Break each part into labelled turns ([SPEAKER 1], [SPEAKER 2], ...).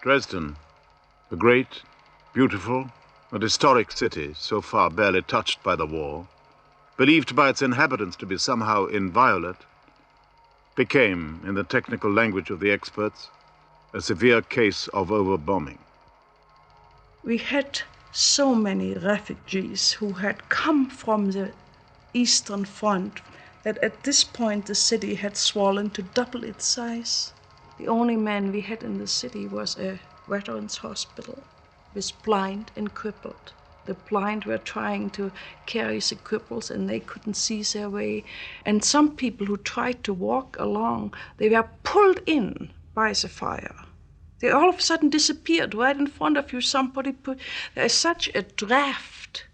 [SPEAKER 1] Dresden, a great, beautiful, and historic city so far barely touched by the war, believed by its inhabitants to be somehow inviolate, became, in the technical language of the experts, a severe case of overbombing.
[SPEAKER 2] We had so many refugees who had come from the Eastern Front that at this point the city had swollen to double its size. The only man we had in the city was a veterans hospital, was blind and crippled. The blind were trying to carry the cripples and they couldn't see their way. And some people who tried to walk along, they were pulled in by the fire. They all of a sudden disappeared right in front of you. There is such a draft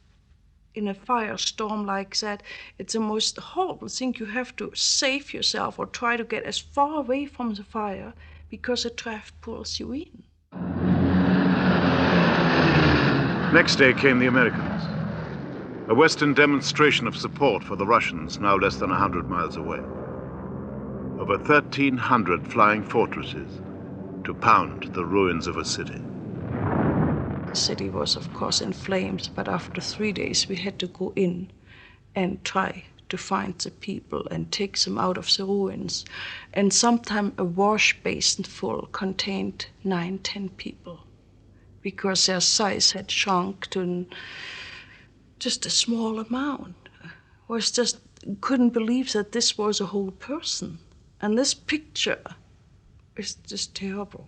[SPEAKER 2] in a firestorm like that. It's the most horrible thing. You have to save yourself or try to get as far away from the fire because the draft pulls you in.
[SPEAKER 1] Next day came the Americans. A Western demonstration of support for the Russians now less than 100 miles away. Over 1,300 flying fortresses to pound the ruins of a city.
[SPEAKER 2] The city was, of course, in flames, but after 3 days we had to go in and try to find the people and take them out of the ruins. And sometimes a wash basin full contained 9-10 people because their size had shrunk to just a small amount. Couldn't believe that this was a whole person. And this picture is just terrible.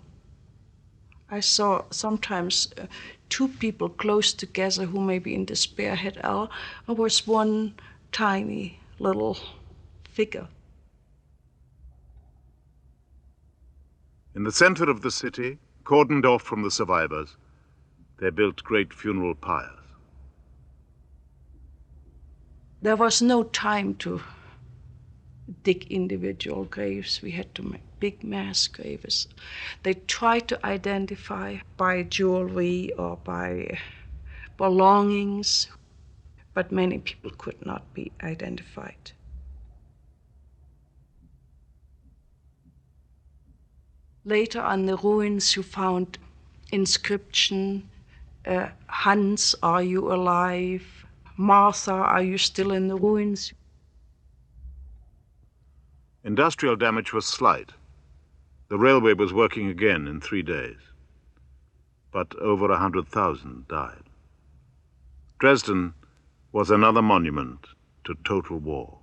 [SPEAKER 2] I saw sometimes 2 people close together who maybe in despair had L. There was one tiny little figure.
[SPEAKER 1] In the center of the city, cordoned off from the survivors, they built great funeral pyres.
[SPEAKER 2] There was no time to dig individual graves. We had to make big mass graves. They tried to identify by jewelry or by belongings, but many people could not be identified. Later on the ruins you found inscription, Hans, are you alive? Martha, are you still in the ruins?
[SPEAKER 1] Industrial damage was slight. The railway was working again in 3 days. But over 100,000 died. Dresden was another monument to total war.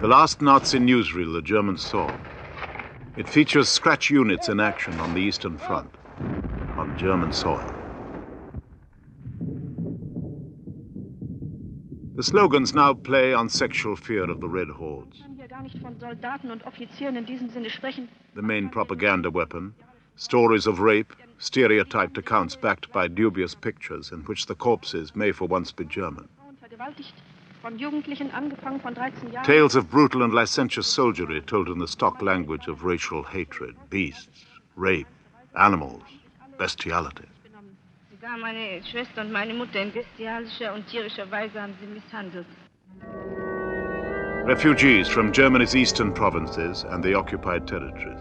[SPEAKER 1] The last Nazi newsreel the Germans saw. It features scratch units in action on the Eastern Front, on German soil. The slogans now play on sexual fear of the Red Hordes. The main propaganda weapon, stories of rape, stereotyped accounts backed by dubious pictures in which the corpses may for once be German. Tales of brutal and licentious soldiery told in the stock language of racial hatred, beasts, rape, animals, bestiality.
[SPEAKER 3] Sogar meine Schwester und meine Mutter in bestialischer und tierischer Weise haben sie misshandelt.
[SPEAKER 1] Refugees from Germany's eastern provinces and the occupied territories.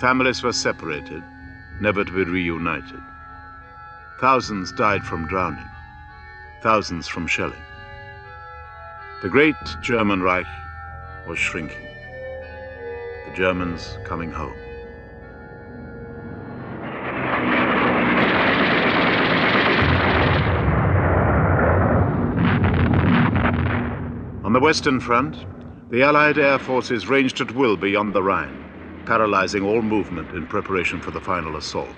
[SPEAKER 1] Families were separated, never to be reunited. Thousands died from drowning, thousands from shelling. The great German Reich was shrinking. The Germans coming home. On the Western Front, the Allied air forces ranged at will beyond the Rhine, paralyzing all movement in preparation for the final assault.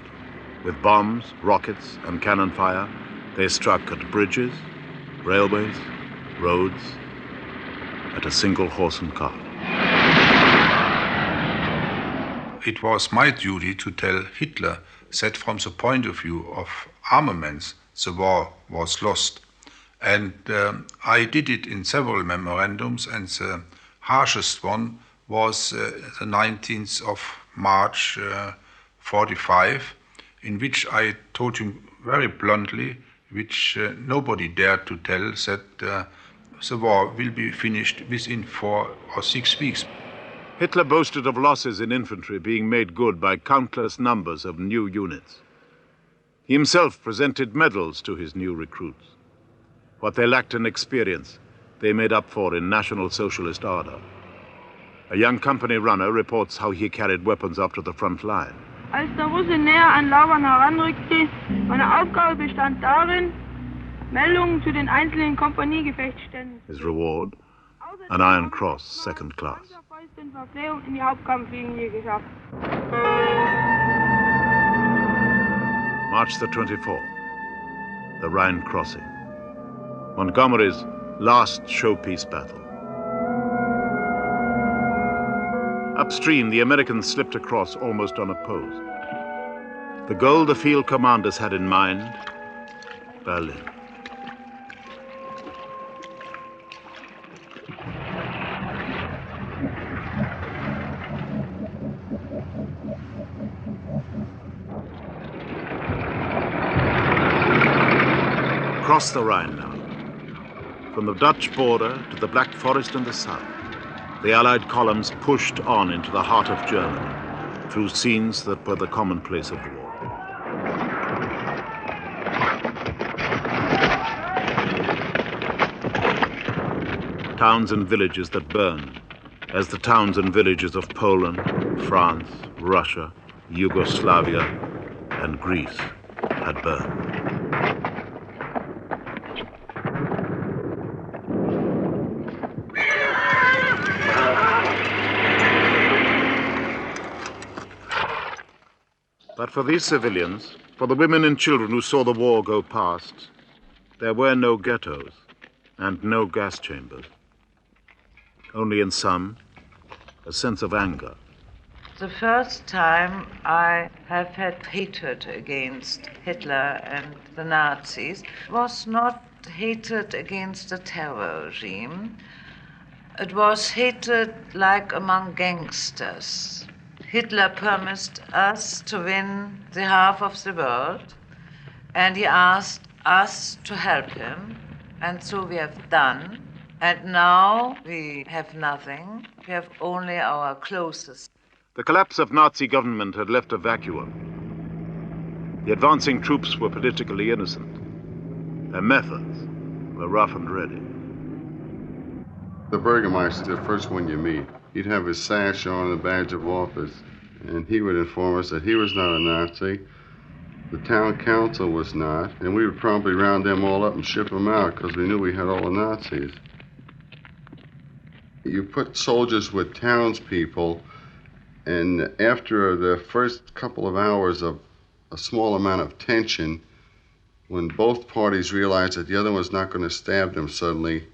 [SPEAKER 1] With bombs, rockets, and cannon fire, they struck at bridges, railways, roads, at a single horse and cart.
[SPEAKER 4] It was my duty to tell Hitler that from the point of view of armaments, the war was lost. And I did it in several memorandums, and the harshest one was the 19th of March 45, in which I told him very bluntly, which nobody dared to tell, that the war will be finished within 4 or 6 weeks.
[SPEAKER 1] Hitler boasted of losses in infantry being made good by countless numbers of new units. He himself presented medals to his new recruits. What they lacked in experience, they made up for in National Socialist ardor. A young company runner reports how he carried weapons up to the front line.
[SPEAKER 5] Als der Russe näher an Lauern heranrückte, meine Aufgabe bestand darin, Meldungen zu den einzelnen Kompaniegefechtsständen.
[SPEAKER 1] His reward, an Iron Cross, second class.
[SPEAKER 5] Verpflegung in die Hauptkampflinie geschafft.
[SPEAKER 1] March the 24th, the Rhine crossing. Montgomery's last showpiece battle. Upstream, the Americans slipped across almost unopposed. The goal the field commanders had in mind, Berlin. Across the Rhine now. From the Dutch border to the Black Forest in the south, the Allied columns pushed on into the heart of Germany, through scenes that were the commonplace of war. Towns and villages that burned, as the towns and villages of Poland, France, Russia, Yugoslavia, and Greece had burned. But for these civilians, for the women and children who saw the war go past, there were no ghettos and no gas chambers. Only in some, a sense of anger.
[SPEAKER 6] The first time I have had hatred against Hitler and the Nazis was not hatred against the terror regime. It was hatred like among gangsters. Hitler promised us to win the half of the world, and he asked us to help him, and so we have done. And now we have nothing. We have only our closest.
[SPEAKER 1] The collapse of Nazi government had left a vacuum. The advancing troops were politically innocent. Their methods were rough and ready.
[SPEAKER 7] The Burgermeister, the first one you meet, he'd have his sash on and a badge of office, and he would inform us that he was not a Nazi, the town council was not, and we would promptly round them all up and ship them out because we knew we had all the Nazis. You put soldiers with townspeople, and after the first couple of hours of a small amount of tension, when both parties realized that the other one's not going to stab them suddenly,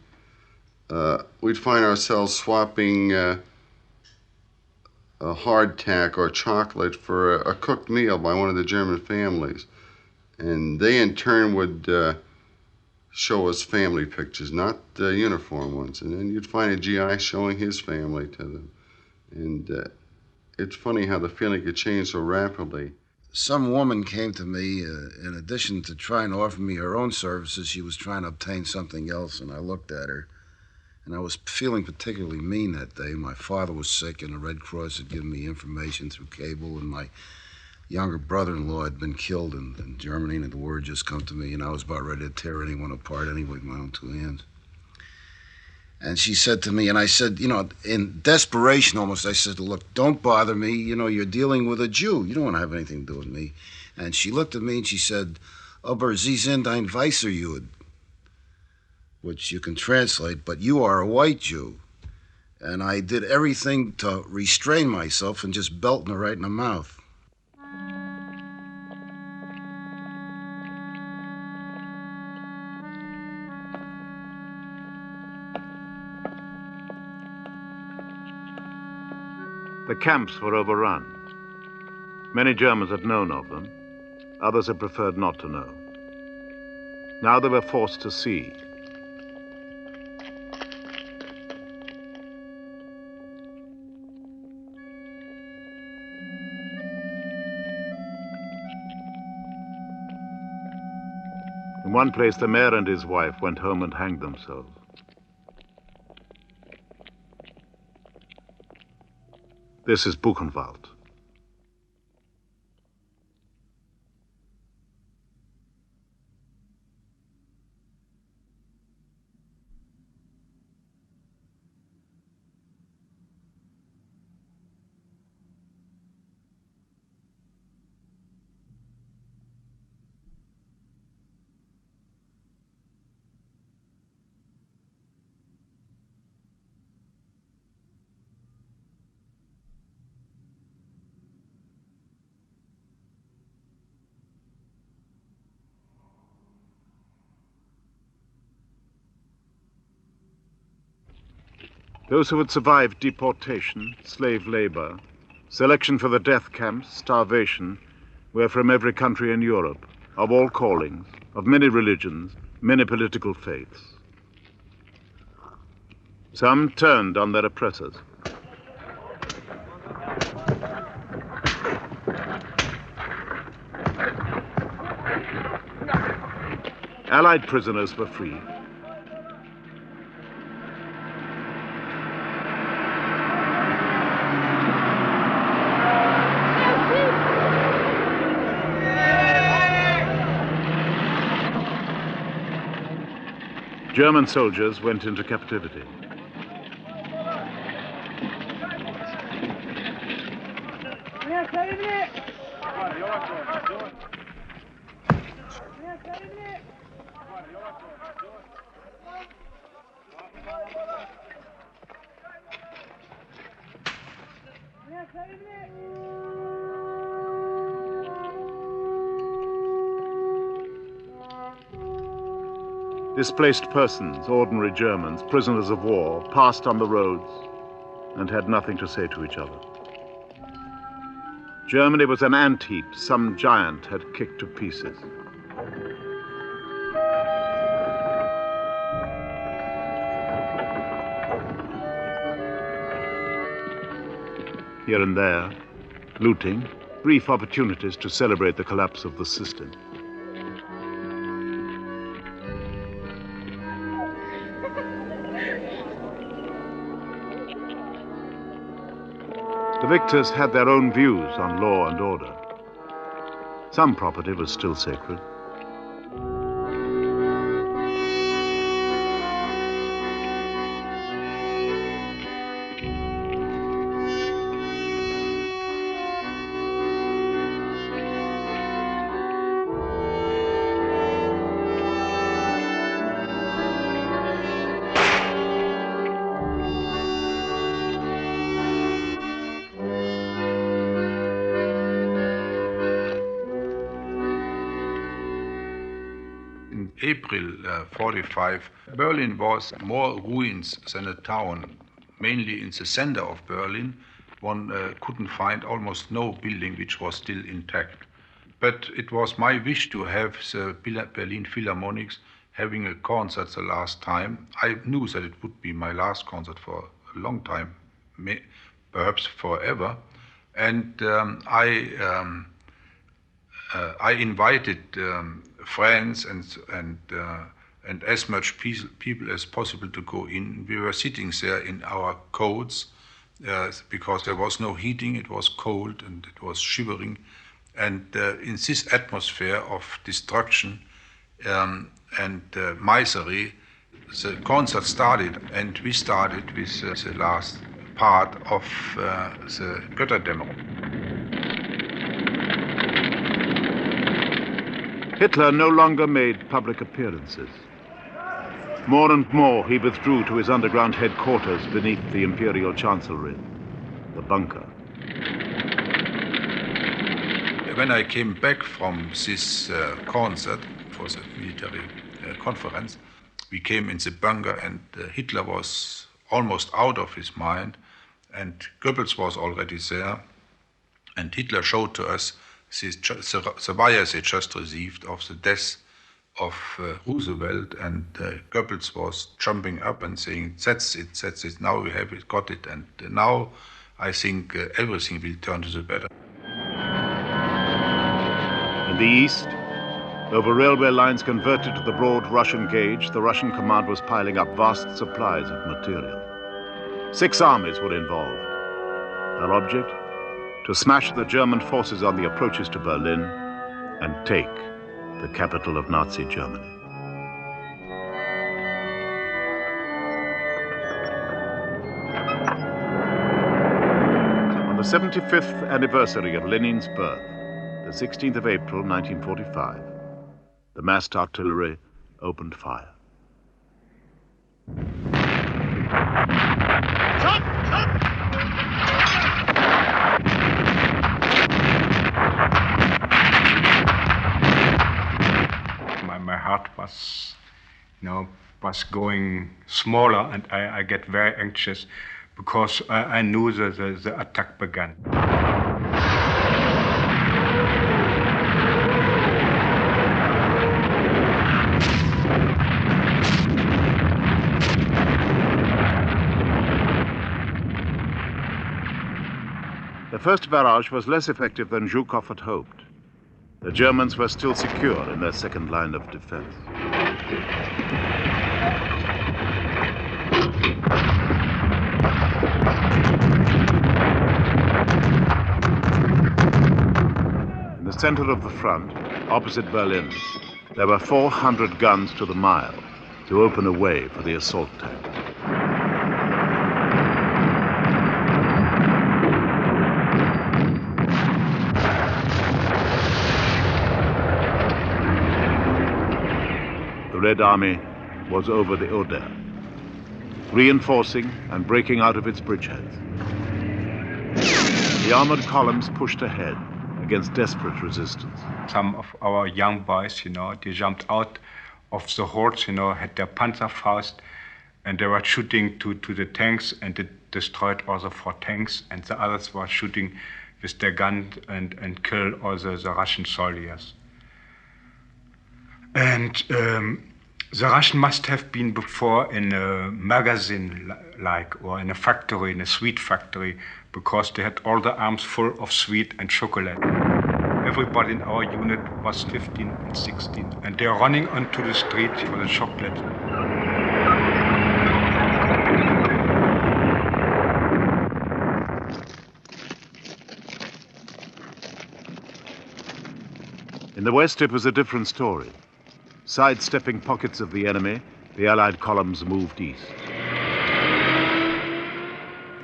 [SPEAKER 7] we'd find ourselves swapping a hardtack or chocolate for a cooked meal by one of the German families. And they in turn would show us family pictures, not uniform ones. And then you'd find a GI showing his family to them. And it's funny how the feeling could change so rapidly.
[SPEAKER 8] Some woman came to me, in addition to trying to offer me her own services, she was trying to obtain something else, and I looked at her. And I was feeling particularly mean that day. My father was sick, and the Red Cross had given me information through cable, and my younger brother-in-law had been killed in Germany, and the word just come to me, and I was about ready to tear anyone apart anyway with my own two hands. And she said to me, and I said, in desperation almost, I said, look, don't bother me. You're dealing with a Jew. You don't want to have anything to do with me. And she looked at me and she said, aber Sie sind ein weißer Jude, which you can translate, but you are a white Jew. And I did everything to restrain myself and just belting her right in the mouth.
[SPEAKER 1] The camps were overrun. Many Germans had known of them. Others had preferred not to know. Now they were forced to see. In one place, the mayor and his wife went home and hanged themselves. This is Buchenwald. Those who had survived deportation, slave labor, selection for the death camps, starvation, were from every country in Europe, of all callings, of many religions, many political faiths. Some turned on their oppressors. Allied prisoners were freed. German soldiers went into captivity. Displaced persons, ordinary Germans, prisoners of war, passed on the roads and had nothing to say to each other. Germany was an ant-heap some giant had kicked to pieces. Here and there, looting, brief opportunities to celebrate the collapse of the system. The victors had their own views on law and order. Some property was still sacred.
[SPEAKER 4] April 45, Berlin was more ruins than a town. Mainly in the center of Berlin, one couldn't find almost no building which was still intact. But it was my wish to have the Berlin Philharmonics having a concert the last time. I knew that it would be my last concert for a long time, perhaps forever. And I invited friends and as much people as possible to go in. We were sitting there in our coats because there was no heating, it was cold and it was shivering. And in this atmosphere of destruction and misery, the concert started, and we started with the last part of the Götterdämmerung.
[SPEAKER 1] Hitler no longer made public appearances. More and more he withdrew to his underground headquarters beneath the Imperial Chancellery, the bunker.
[SPEAKER 4] When I came back from this concert for the military conference, we came in the bunker, and Hitler was almost out of his mind, and Goebbels was already there, and Hitler showed to us the wires they just received of the death of Roosevelt, and Goebbels was jumping up and saying, that's it, now we have it, got it, and now I think everything will turn to the better.
[SPEAKER 1] In the east, over railway lines converted to the broad Russian gauge, the Russian command was piling up vast supplies of material. 6 armies were involved. Their object? To smash the German forces on the approaches to Berlin and take the capital of Nazi Germany. On the 75th anniversary of Lenin's birth, the 16th of April, 1945, the massed artillery opened fire.
[SPEAKER 9] My heart was, was going smaller, and I get very anxious because I knew that the attack began.
[SPEAKER 1] The first barrage was less effective than Zhukov had hoped. The Germans were still secure in their second line of defense. In the center of the front, opposite Berlin, there were 400 guns to the mile to open a way for the assault tanks. The Red Army was over the Oder, reinforcing and breaking out of its bridgeheads. The armored columns pushed ahead against desperate resistance.
[SPEAKER 9] Some of our young boys, they jumped out of the hordes, had their Panzerfaust, and they were shooting to the tanks, and it destroyed all the 4 tanks, and the others were shooting with their guns and killed all the Russian soldiers. And the Russians must have been before in a magazine or in a factory, in a sweet factory, because they had all the arms full of sweet and chocolate. Everybody in our unit was 15 and 16, and they're running onto the street for the chocolate.
[SPEAKER 1] In the west, it was a different story. Sidestepping pockets of the enemy, the Allied columns moved east.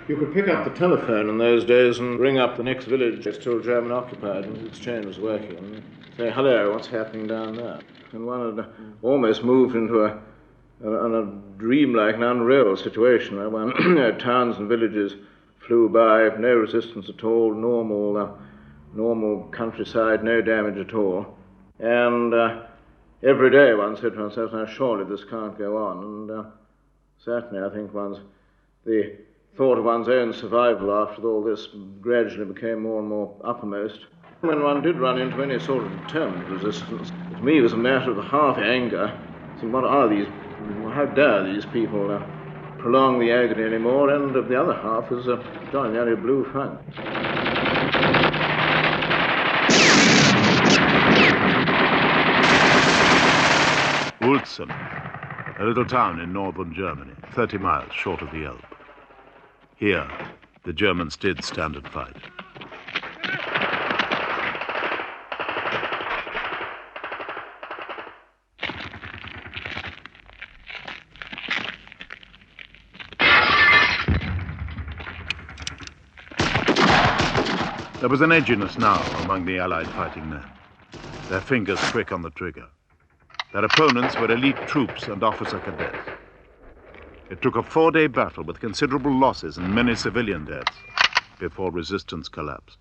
[SPEAKER 10] You could pick up the telephone in those days and ring up the next village that's still German occupied, and the exchange was working, and say, hello, what's happening down there? And one had almost moved into a dreamlike and unreal situation where when towns and villages flew by, no resistance at all, normal countryside, no damage at all. And every day one said to oneself, now surely this can't go on. And certainly I think the thought of one's own survival after all this gradually became more and more uppermost. When one did run into any sort of determined resistance, to me it was a matter of half anger. So what are these, how dare these people prolong the agony anymore? And the other half was jolly nearly blue funk.
[SPEAKER 1] Wulzen, a little town in northern Germany, 30 miles short of the Elbe. Here, the Germans did stand and fight. There was an edginess now among the Allied fighting men, their fingers quick on the trigger. Their opponents were elite troops and officer cadets. It took a 4-day battle with considerable losses and many civilian deaths before resistance collapsed.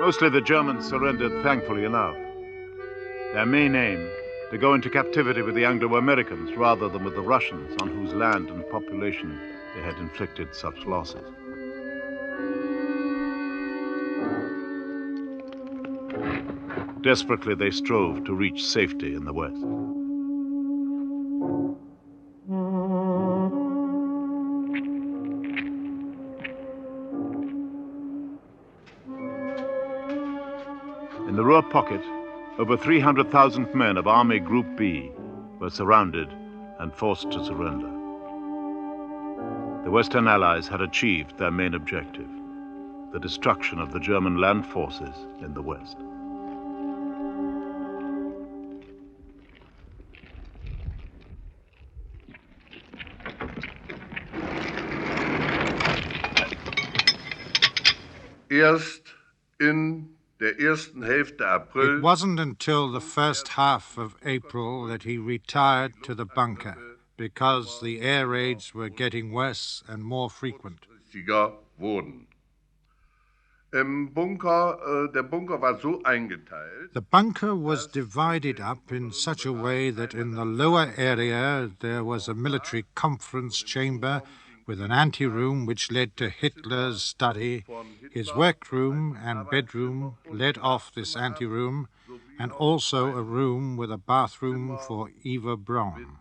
[SPEAKER 1] Mostly the Germans surrendered thankfully enough. Their main aim, to go into captivity with the Anglo-Americans rather than with the Russians on whose land and population they had inflicted such losses. Desperately they strove to reach safety in the West. In the Ruhr pocket, over 300,000 men of Army Group B were surrounded and forced to surrender. The Western Allies had achieved their main objective, the destruction of the German land forces in the West.
[SPEAKER 11] It wasn't until the first half of April that he retired to the bunker, because the air raids were getting worse and more frequent. The bunker was divided up in such a way that in the lower area there was a military conference chamber with an anteroom which led to Hitler's study. His workroom and bedroom led off this anteroom, and also a room with a bathroom for Eva Braun.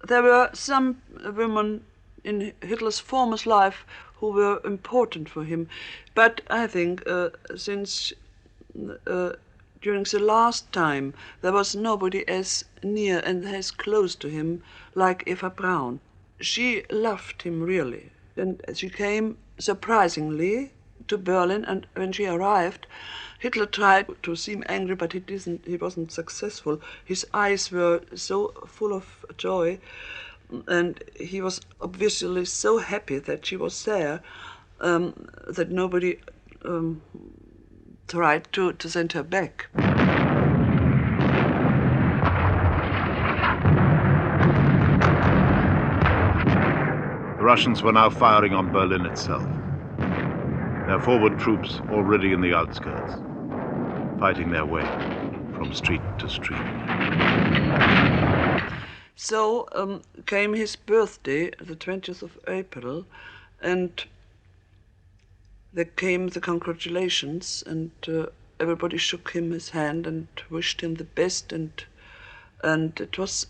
[SPEAKER 2] There were some women in Hitler's former life who were important for him, but I think since during the last time there was nobody as near and as close to him like Eva Braun. She loved him really, and she came surprisingly to Berlin, and when she arrived, Hitler tried to seem angry, but he wasn't successful. His eyes were so full of joy, and he was obviously so happy that she was there that nobody tried to send her back.
[SPEAKER 1] The Russians were now firing on Berlin itself. Their forward troops already in the outskirts, fighting their way from street to street.
[SPEAKER 2] So came his birthday, the 20th of April, and there came the congratulations, and everybody shook him his hand and wished him the best, and it was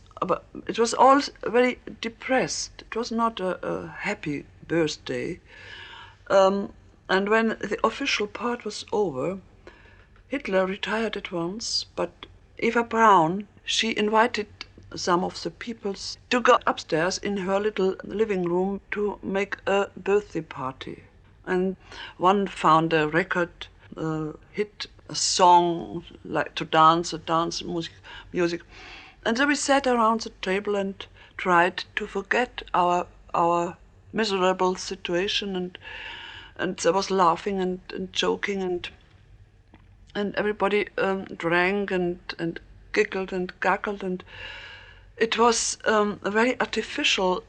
[SPEAKER 2] all very depressed. It was not a happy birthday. And when the official part was over, Hitler retired at once, but Eva Braun, she invited some of the people to go upstairs in her little living room to make a birthday party. And one found a record, hit, a song, like to dance music. And so we sat around the table and tried to forget our miserable situation, and there was laughing and joking, and everybody drank and giggled and gaggled, and it was a very artificial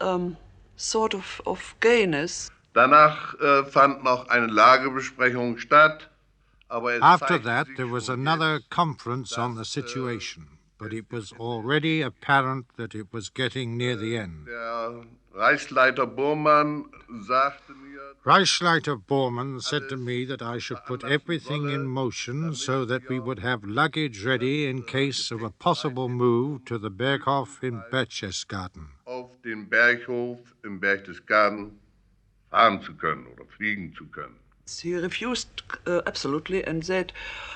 [SPEAKER 2] sort of gayness.
[SPEAKER 11] Danach fand noch eine Lagebesprechung statt. After that, there was another conference on the situation. but it was already apparent that it was getting near the end.
[SPEAKER 12] Reichsleiter Bormann sagte mir,
[SPEAKER 11] Reichsleiter Bormann said to me that I should put everything in motion so that we would have luggage ready in case of a possible move to the Berghof in Berchtesgaden.
[SPEAKER 12] Auf den Berghof im Berchtesgaden fahren zu können oder fliegen zu können.
[SPEAKER 13] He refused absolutely and said,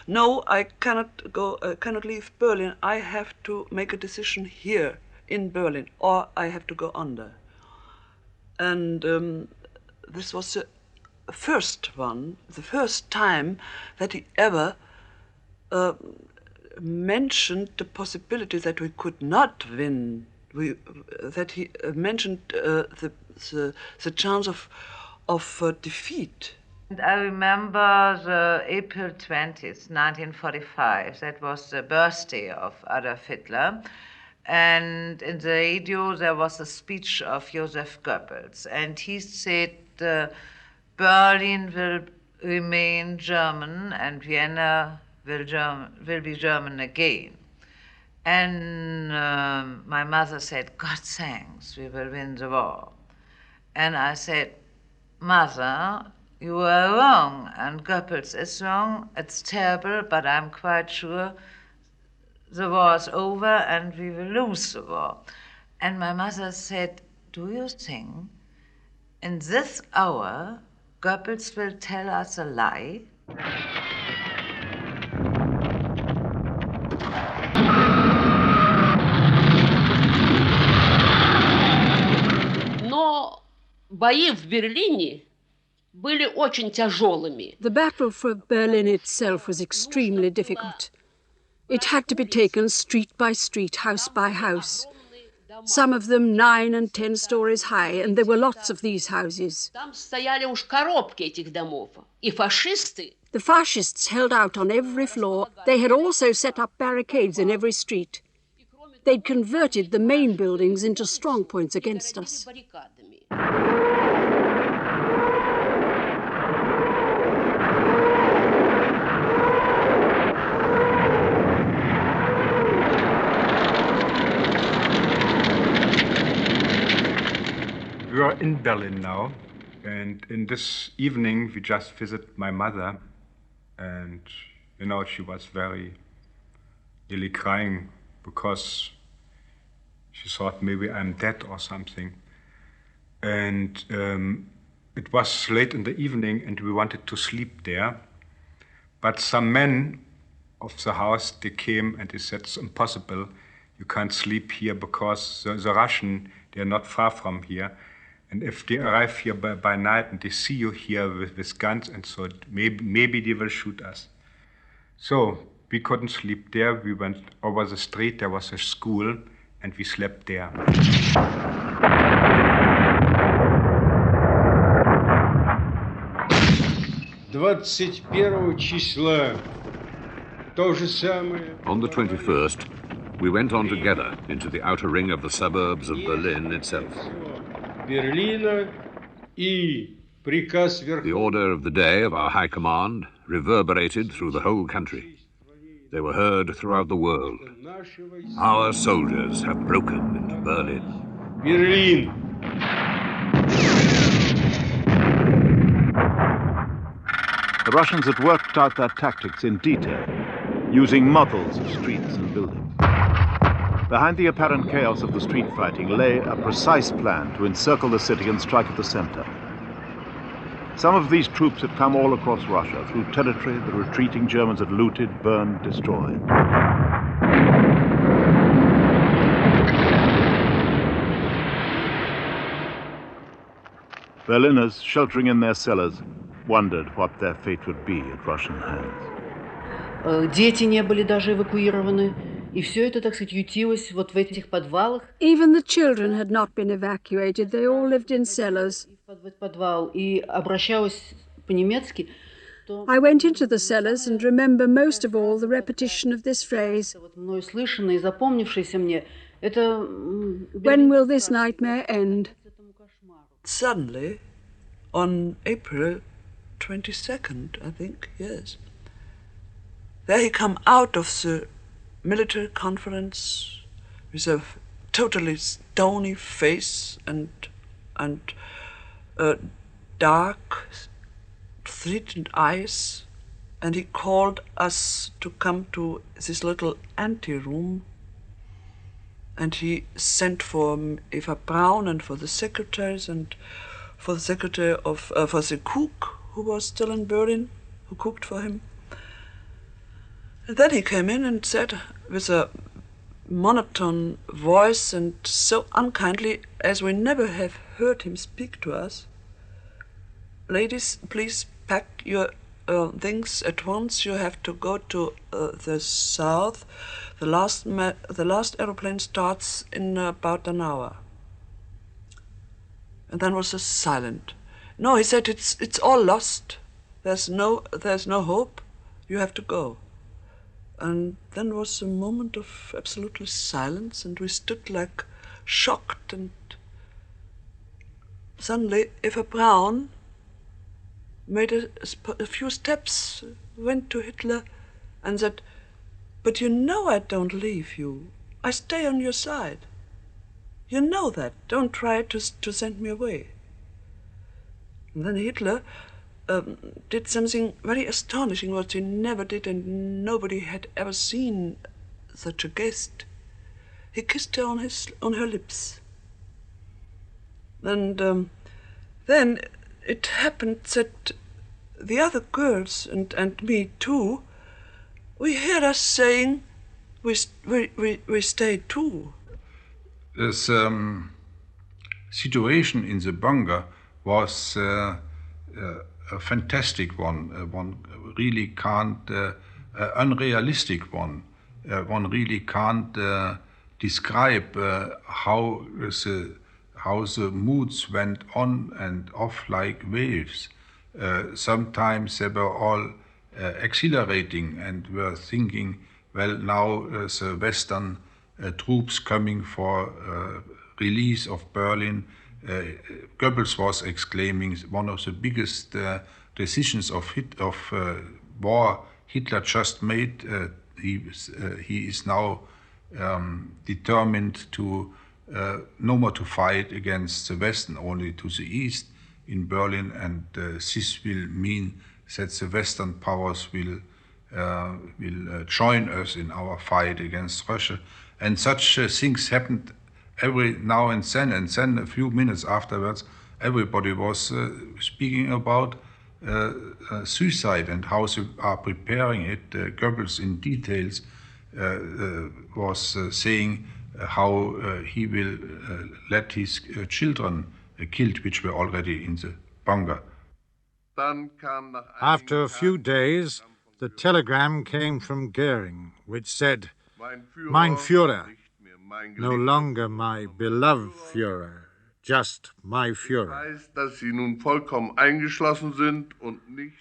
[SPEAKER 13] "No, I cannot go. Cannot leave Berlin. I have to make a decision here in Berlin, or I have to go under." And this was the first time that he ever mentioned the possibility that we could not win. That he mentioned the chance of defeat.
[SPEAKER 6] And I remember the April 20th, 1945. That was the birthday of Adolf Hitler. And in the radio there was a speech of Joseph Goebbels. And he said, Berlin will remain German and Vienna will be German again. And my mother said, God thanks, we will win the war. And I said, Mother, you are wrong, and Goebbels is wrong. It's terrible, but I'm quite sure the war is over and we will lose the war. And my mother said, do you think in this hour Goebbels will tell us a lie?
[SPEAKER 14] Но бои в Берлине были очень тяжелыми.
[SPEAKER 15] The battle for Berlin itself was extremely difficult. It had to be taken street by street, house by house. Some of them 9 and 10 stories high, and there were lots of these houses.
[SPEAKER 14] Там стояли уж коробки этих домов. И фашисты.
[SPEAKER 15] The fascists held out on every floor. They had also set up barricades in every street. They'd converted the main buildings into strong points against us.
[SPEAKER 9] We are in Berlin now, and in this evening we just visited my mother, and she was very nearly crying because she thought maybe I'm dead or something. And it was late in the evening and we wanted to sleep there, but some men of the house, they came and they said, it's impossible, you can't sleep here because the Russian, they are not far from here. And if they arrive here by night and they see you here with guns and so, maybe they will shoot us. So we couldn't sleep there. We went over the street. There was a school, and we slept there.
[SPEAKER 16] On the 21st, we went on together into the outer ring of the suburbs of Berlin itself. The order of the day of our high command reverberated through the whole country. They were heard throughout the world. Our soldiers have broken into Berlin.
[SPEAKER 17] Berlin!
[SPEAKER 1] The Russians had worked out their tactics in detail, using models of streets and buildings. Behind the apparent chaos of the street fighting lay a precise plan to encircle the city and strike at the center. Some of these troops had come all across Russia, through territory the retreating Germans had looted, burned, destroyed. Berliners, sheltering in their cellars, wondered what their fate would be at Russian hands.
[SPEAKER 18] Дети не были даже эвакуированы. И все это, так сказать, ютилось вот в этих подвалах.
[SPEAKER 15] Even the children had not been evacuated. They all lived in cellars.
[SPEAKER 18] Подвал и обращалась по-немецки.
[SPEAKER 15] I went into the cellars and remember most of all the repetition of this phrase.
[SPEAKER 18] Мною слышанное и запомнившееся мне, это...
[SPEAKER 15] When will this nightmare end?
[SPEAKER 13] Suddenly, on April 22nd, I think, yes, there he come out of the military conference with a totally stony face and dark, threatened eyes, and he called us to come to this little anteroom, and he sent for Eva Braun and for the secretaries and for the secretary of for the cook who was still in Berlin, who cooked for him. And then he came in and said with a monotone voice and so unkindly as we never have heard him speak to us, "Ladies, please pack your things at once. You have to go to the south. The last aeroplane starts in about an hour." And then was silent. "No," he said, it's all lost. There's no hope. You have to go." And then was a moment of absolute silence, and we stood like shocked, and suddenly Eva Braun made a few steps, went to Hitler and said, "But you know I don't leave you. I stay on your side. You know that. Don't try to send me away." And then Hitler did something very astonishing, what he never did, and nobody had ever seen such a guest. He kissed her on her lips. And then it happened that the other girls and me too, we heard us saying, we stay too.
[SPEAKER 4] This situation in the bunker was a fantastic one. One really can't, unrealistic one. One really can't describe how the moods went on and off like waves. Sometimes they were all exhilarating and were thinking, well, now the Western troops coming for release of Berlin. Goebbels was exclaiming one of the biggest decisions of war Hitler just made. He is now determined to no more to fight against the West and only to the East in Berlin, and this will mean that the Western powers will join us in our fight against Russia. And such things happened every now and then a few minutes afterwards, everybody was speaking about suicide and how they are preparing it. Goebbels in details was saying how he will let his children killed, which were already in the bunker.
[SPEAKER 11] After a few days, the telegram came from Goering, which said, "Mein Führer, no longer my beloved Führer, just my Führer.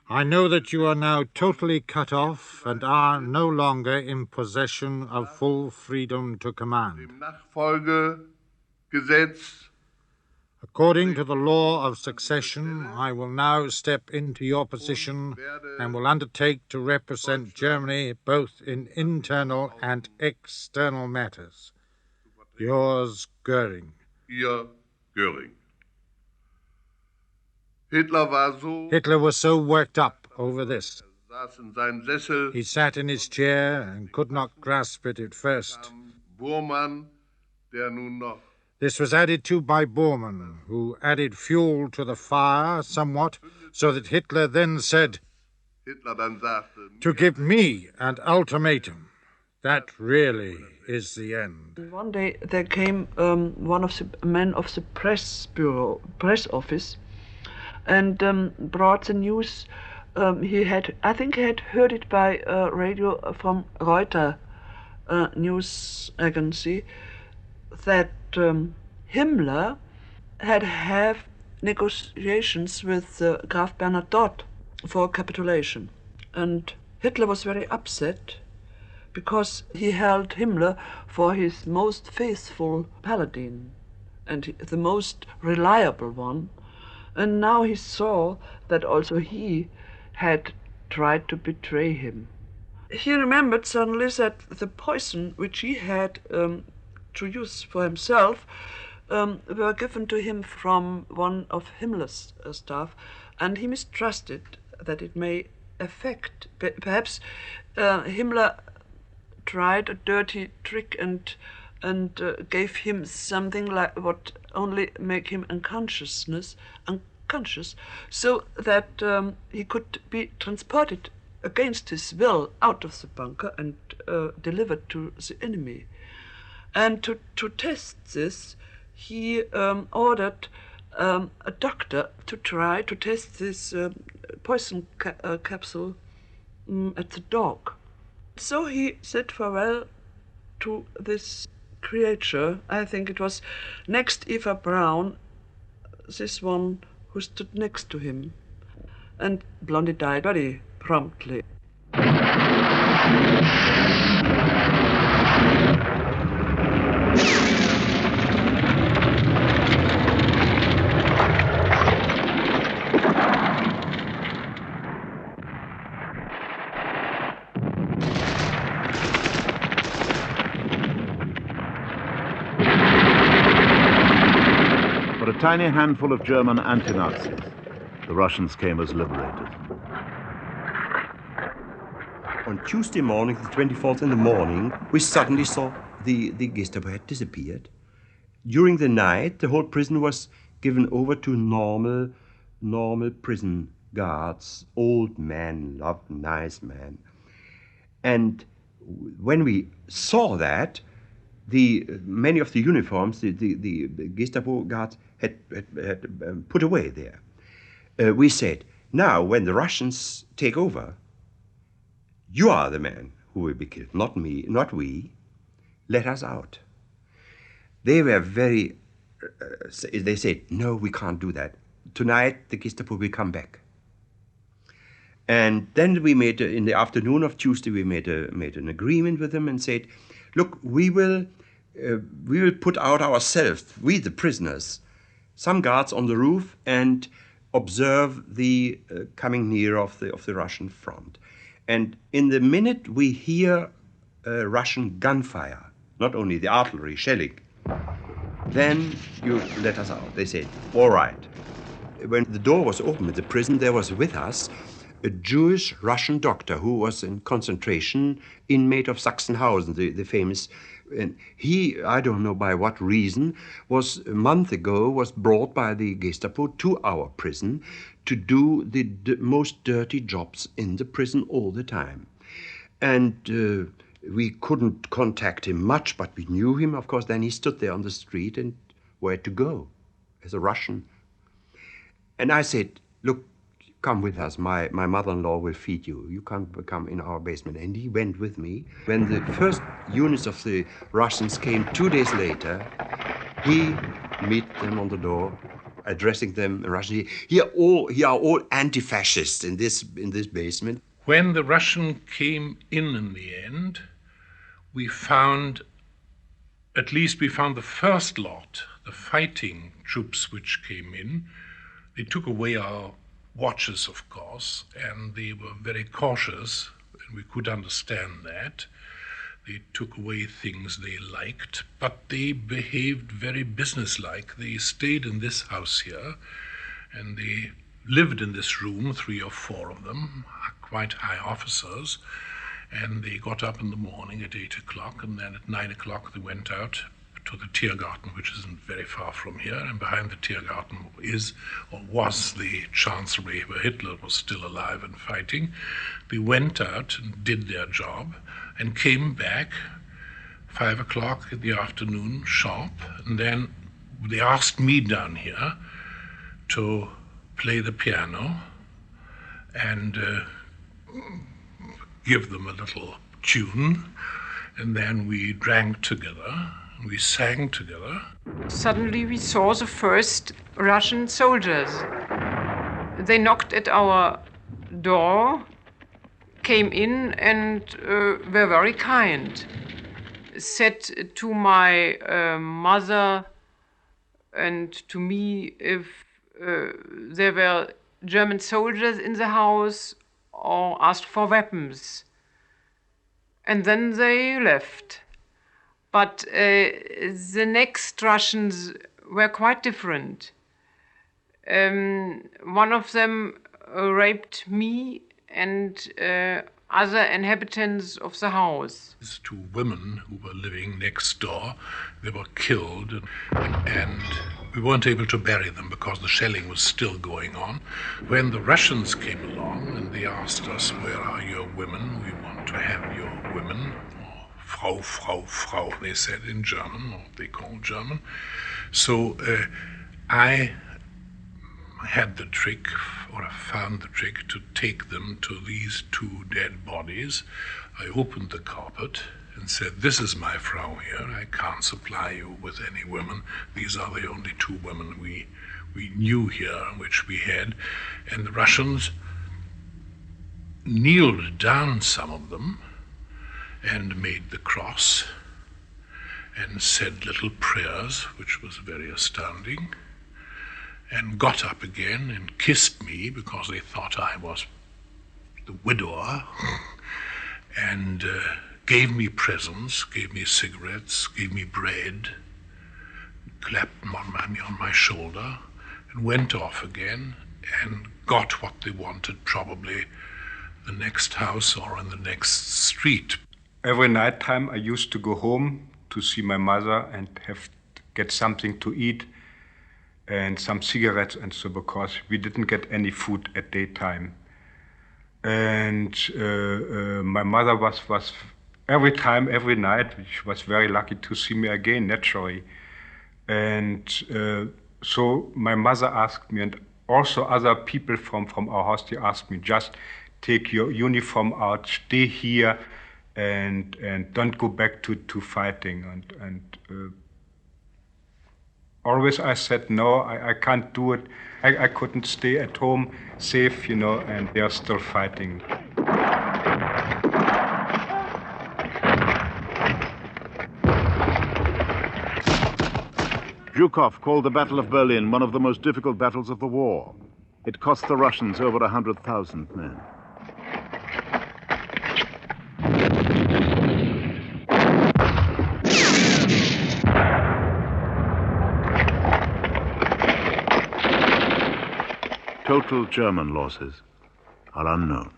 [SPEAKER 11] I know that you are now totally cut off and are no longer in possession of full freedom to command. According to the law of succession, I will now step into your position and will undertake to represent Germany both in internal and external matters. Yours, Goering."
[SPEAKER 12] Ihr Göring. Hitler
[SPEAKER 11] was so worked up over this. He sat in his chair and could not grasp it at first. This was added to by Bormann, who added fuel to the fire somewhat, so that Hitler then said, "To give me an ultimatum, that really is the end."
[SPEAKER 13] One day there came one of the men of the press office, and brought the news. I think he had heard it by radio from Reuters news agency, that Himmler had negotiations with Graf Bernadotte for capitulation, and Hitler was very upset because he held Himmler for his most faithful paladin and the most reliable one, and now he saw that also he had tried to betray him. He remembered suddenly that the poison which he had to use for himself were given to him from one of Himmler's staff, and he mistrusted that it may affect. Perhaps Himmler tried a dirty trick and gave him something like what only make him unconscious, so that he could be transported against his will out of the bunker and delivered to the enemy. And to test this, he ordered a doctor to try to test this poison capsule at the dog. So he said farewell to this creature. I think it was next Eva Braun, this one who stood next to him. And Blondie died very promptly.
[SPEAKER 1] For a tiny handful of German anti-Nazis, the Russians came as liberators.
[SPEAKER 17] On Tuesday morning, the 24th in the morning, we suddenly saw the Gestapo had disappeared. During the night, the whole prison was given over to normal prison guards, old men, loved, nice men. And when we saw that, many of the uniforms, the Gestapo guards had put away there. We said, now when the Russians take over, you are the man who will be killed, not me, not we. Let us out. They were very, they said, no, we can't do that. Tonight, the Gestapo will come back. And then we made, in the afternoon of Tuesday, we made an agreement with them and said, look, we will put out ourselves, we the prisoners, some guards on the roof and observe the coming near of the Russian front. And in the minute we hear Russian gunfire, not only the artillery shelling, then you let us out. They said, all right. When the door was open in the prison, there was with us a Jewish Russian doctor who was in concentration, inmate of Sachsenhausen, the famous. And he, I don't know by what reason, was a month ago was brought by the Gestapo to our prison to do the most dirty jobs in the prison all the time. And we couldn't contact him much, but we knew him, of course. Then he stood there on the street and where to go as a Russian. And I said, look, come with us. My mother-in-law will feed you. You can't come in our basement. And he went with me. When the first units of the Russians came 2 days later, he met them on the door, addressing them in Russian. Here are all anti-fascists in this basement.
[SPEAKER 19] When the Russian came in the end, we found the first lot, the fighting troops which came in. They took away our watches, of course, and they were very cautious, and we could understand that. They took away things they liked, but they behaved very businesslike. They stayed in this house here, and they lived in this room, 3 or 4 of them, quite high officers, and they got up in the morning at 8 o'clock, and then at 9 o'clock they went out to the Tiergarten, which isn't very far from here, and behind the Tiergarten was the Chancellery where Hitler was still alive and fighting. They went out and did their job and came back 5 o'clock in the afternoon sharp, and then they asked me down here to play the piano and give them a little tune, and then we drank together. We sang together.
[SPEAKER 20] Suddenly we saw the first Russian soldiers. They knocked at our door, came in and were very kind. Said to my mother and to me if there were German soldiers in the house, or asked for weapons. And then they left. But the next Russians were quite different. One of them raped me and other inhabitants of the house.
[SPEAKER 19] These two women who were living next door, they were killed, and we weren't able to bury them because the shelling was still going on. When the Russians came along and they asked us, "Where are your women? We want to have your women." Frau, Frau, Frau, they said in German, or they called German. So I had the trick, or I found the trick, to take them to these two dead bodies. I opened the carpet and said, "This is my Frau here. I can't supply you with any women. These are the only two women we knew here, which we had." And the Russians kneeled down, some of them, and made the cross and said little prayers, which was very astounding, and got up again and kissed me because they thought I was the widower, and gave me presents, gave me cigarettes, gave me bread, clapped me on my shoulder, and went off again and got what they wanted, probably the next house or in the next street.
[SPEAKER 9] Every night time I used to go home to see my mother and get something to eat and some cigarettes and so, because we didn't get any food at daytime. And my mother was every night, she was very lucky to see me again, naturally. And so my mother asked me, and also other people from our house, they asked me, just take your uniform out, stay here, and don't go back to fighting. And always I said, no, I can't do it. I couldn't stay at home safe, and they are still fighting.
[SPEAKER 1] Zhukov called the Battle of Berlin one of the most difficult battles of the war. It cost the Russians over 100,000 men. Total German losses are unknown.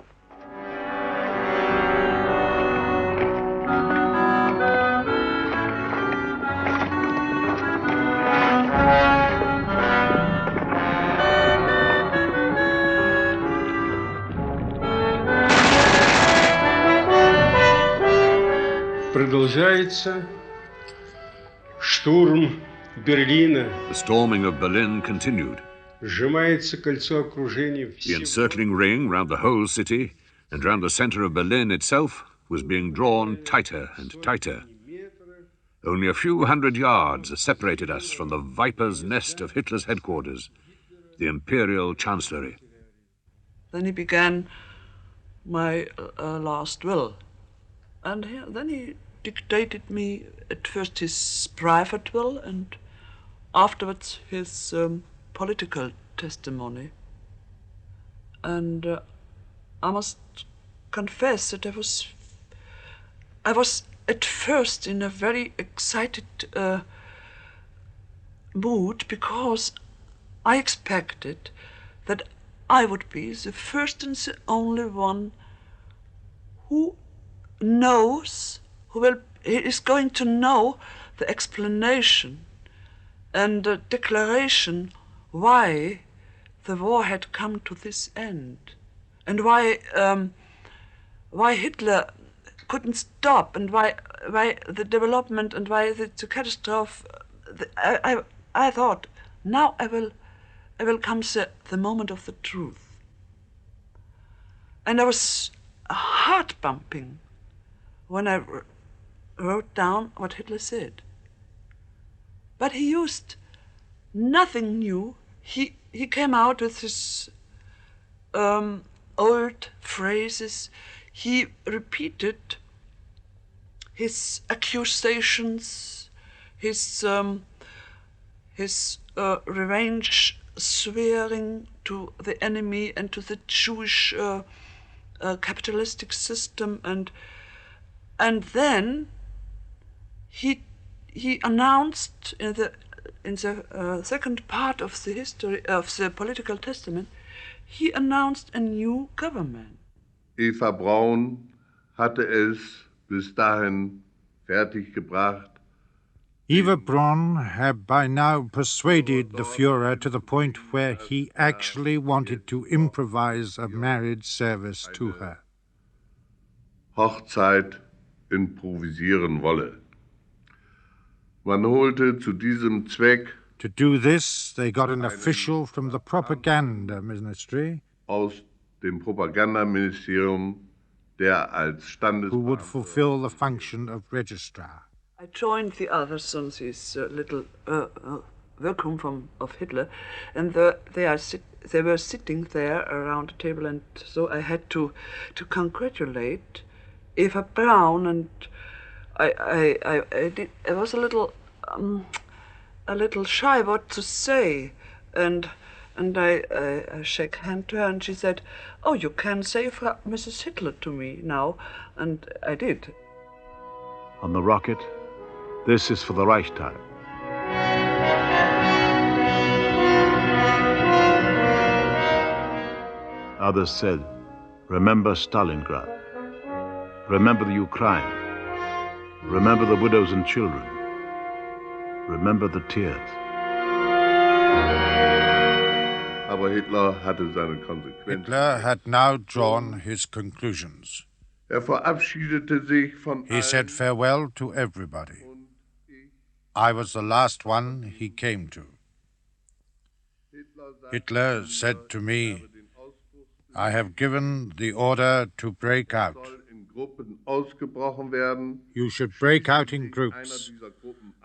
[SPEAKER 21] Продолжается штурм Берлина.
[SPEAKER 16] The storming of Berlin continued.
[SPEAKER 21] Сжимается кольцо окружения.
[SPEAKER 16] The encircling ring round the whole city and round the center of Berlin itself was being drawn tighter and tighter. Only a few hundred yards separated us from the viper's nest of Hitler's headquarters, the Imperial Chancellery.
[SPEAKER 13] Then he began my last will. And then he dictated me at first his private will and afterwards his political testimony. And I must confess that I was at first in a very excited mood, because I expected that I would be the first and the only one who is going to know the explanation and the declaration why the war had come to this end, and why Hitler couldn't stop, and why the development, and why the catastrophe. I thought, now I will come the moment of the truth. And I was heart bumping when I wrote down what Hitler said. But he used nothing new. He came out with his old phrases. He repeated his accusations, his revenge swearing to the enemy and to the Jewish capitalistic system, and And then he announced in the second part of the history of the political testament, he announced a new government.
[SPEAKER 12] Eva Braun hatte es bis dahin fertiggebracht.
[SPEAKER 11] Eva Braun had by now persuaded the Führer to the point where he actually wanted to improvise a marriage service to her.
[SPEAKER 12] Hochzeit improvisieren wolle. Man holte zu diesem Zweck
[SPEAKER 11] To do this, they got an official from the propaganda ministry
[SPEAKER 12] aus dem Propagandaministerium, der als
[SPEAKER 11] who would fulfill the function of registrar.
[SPEAKER 13] I joined the others on this little workroom of Hitler, and they were sitting there around the table, and so I had to congratulate Eva Braun, and I was a little shy what to say, and I shook hand to her, and she said, "Oh, you can say Mrs. Hitler to me now," and I did.
[SPEAKER 1] On the rocket, this is for the Reichstag. Others said, remember Stalingrad. Remember the Ukraine. Remember the widows and children. Remember the tears.
[SPEAKER 12] Aber Hitler hatte seine Konsequenzen.
[SPEAKER 11] Hitler had now drawn his conclusions.
[SPEAKER 12] Verabschiedete sich von
[SPEAKER 11] He said farewell to everybody. I was the last one he came to. Hitler said to me, I have given the order to break out. You should break out in groups.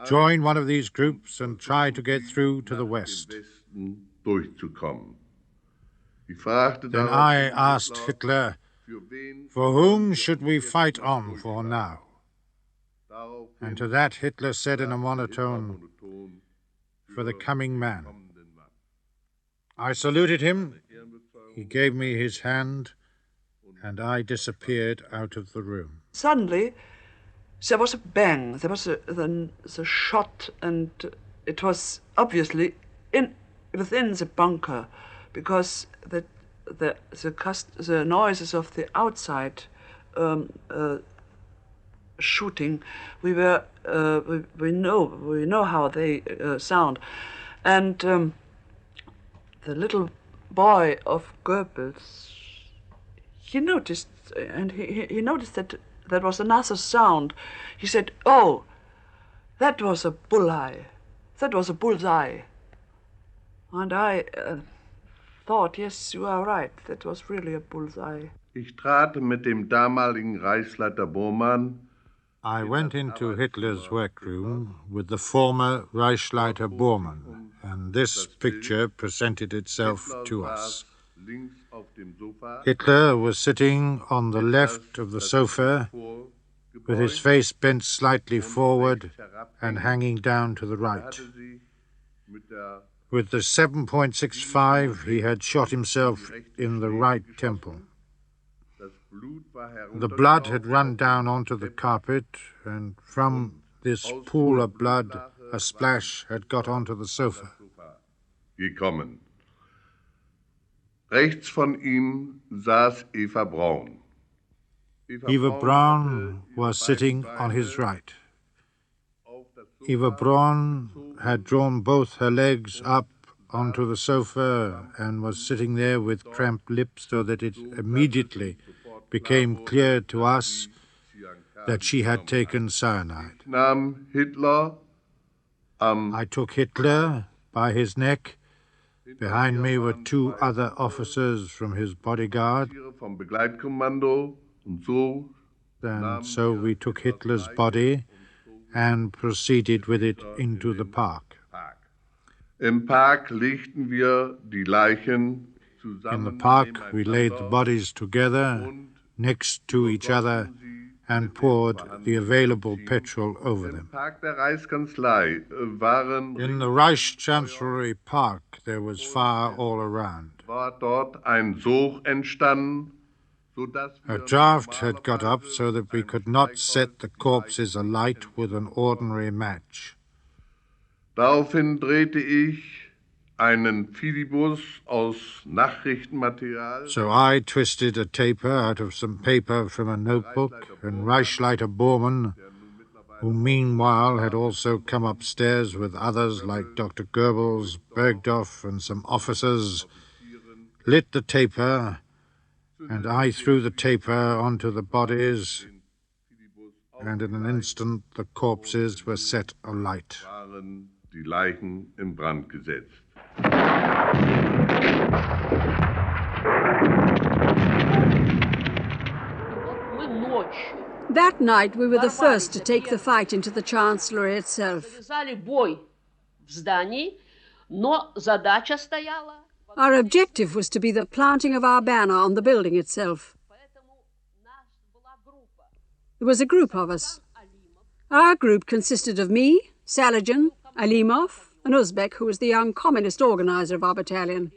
[SPEAKER 11] Join one of these groups and try to get through to the west. Then I asked Hitler, for whom should we fight on for now? And to that Hitler said in a monotone, for the coming man. I saluted him, he gave me his hand, and I disappeared out of the room.
[SPEAKER 13] Suddenly, there was a bang, there was the shot, and it was obviously within the bunker, because the noises of the outside shooting, we know how they sound, and the little boy of Goebbels, he noticed, and he noticed that there was another sound. He said, "Oh, that was a bullseye. That was a bullseye." And I thought, yes, you are right. That was really a bullseye.
[SPEAKER 12] Ich trat mit dem damaligen Reichsleiter Bormann.
[SPEAKER 11] I went into Hitler's workroom with the former Reichsleiter Bormann, and this picture presented itself to us. Hitler was sitting on the left of the sofa, with his face bent slightly forward and hanging down to the right. With the 7.65, he had shot himself in the right temple. The blood had run down onto the carpet, and from this pool of blood, a splash had got onto the sofa.
[SPEAKER 12] Gekommen. Rechts von ihm saß Eva Braun.
[SPEAKER 11] Eva Braun was sitting on his right. Eva Braun had drawn both her legs up onto the sofa and was sitting there with cramped lips, so that it immediately became clear to us that she had taken cyanide. I took Hitler by his neck. Behind me were two other officers from his bodyguard. And so we took Hitler's body and proceeded with it into the park.
[SPEAKER 12] Im Park legten wir die Leichen zusammen.
[SPEAKER 11] In the park, we laid the bodies together, next to each other, and poured the available petrol over them. In the Reichschancellery Park, there was fire all around.
[SPEAKER 12] War dort ein Sog entstanden.
[SPEAKER 11] A draft had got up so that we could not set the corpses alight with an ordinary match.
[SPEAKER 12] Daraufhin drehte ich einen Fidibus aus Nachrichtenmaterial.
[SPEAKER 11] So I twisted a taper out of some paper from a notebook, and Reichsleiter Bormann, who meanwhile had also come upstairs with others like Dr. Goebbels, Bergdorf, and some officers, lit the taper, and I threw the taper onto the bodies, and in an instant the corpses were set alight.
[SPEAKER 12] Die Leichen in Brand gesetzt.
[SPEAKER 15] That night we were the first to take the fight into the Chancellery itself. Our objective was to be the planting of our banner on the building itself. There was a group of us. Our group consisted of me, Saladin, Alimov, and Uzbek, who was the young communist organizer of our battalion.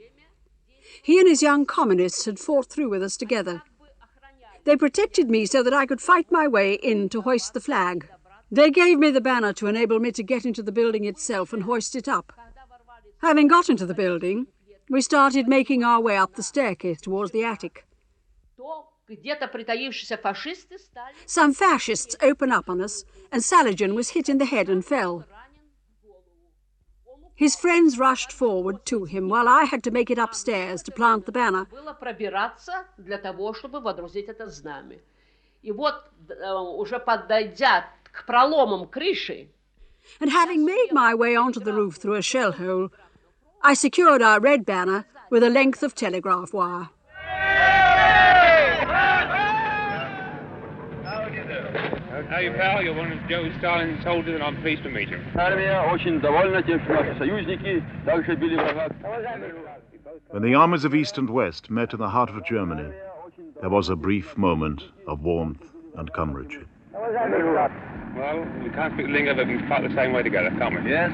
[SPEAKER 15] He and his young communists had fought through with us together. They protected me so that I could fight my way in to hoist the flag. They gave me the banner to enable me to get into the building itself and hoist it up. Having got into the building, we started making our way up the staircase towards the attic. Some fascists opened up on us, and Saladin was hit in the head and fell. His friends rushed forward to him, while I had to make it upstairs to plant the banner. And having made my way onto the roof through a shell hole, I secured our red banner with a length of telegraph wire.
[SPEAKER 3] How you, pal? You're one of Joe Stalin's soldiers, and I'm pleased to meet you.
[SPEAKER 1] When the armies of East and West met in the heart of Germany, there was a brief moment of warmth and comradeship.
[SPEAKER 3] Well, we can't speak lingo, but we can fight the same way together, can't we?
[SPEAKER 22] Yes.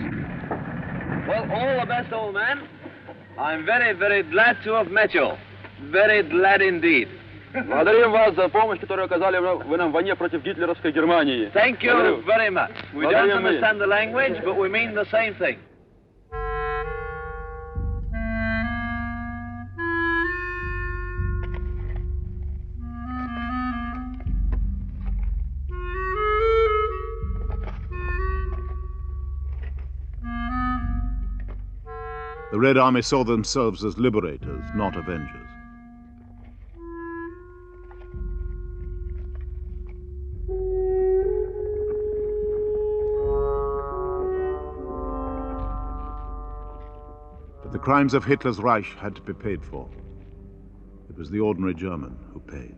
[SPEAKER 22] Well, all the best, old man. I'm very, very glad to have met you. Very glad indeed.
[SPEAKER 23] Благодарим вас за помощь, которую оказали вы нам в войне против гитлеровской Германии.
[SPEAKER 22] Thank you very much. We don't understand the language, but we mean the same thing.
[SPEAKER 1] The Red Army saw themselves as liberators, not avengers. But the crimes of Hitler's Reich had to be paid for. It was the ordinary German who paid.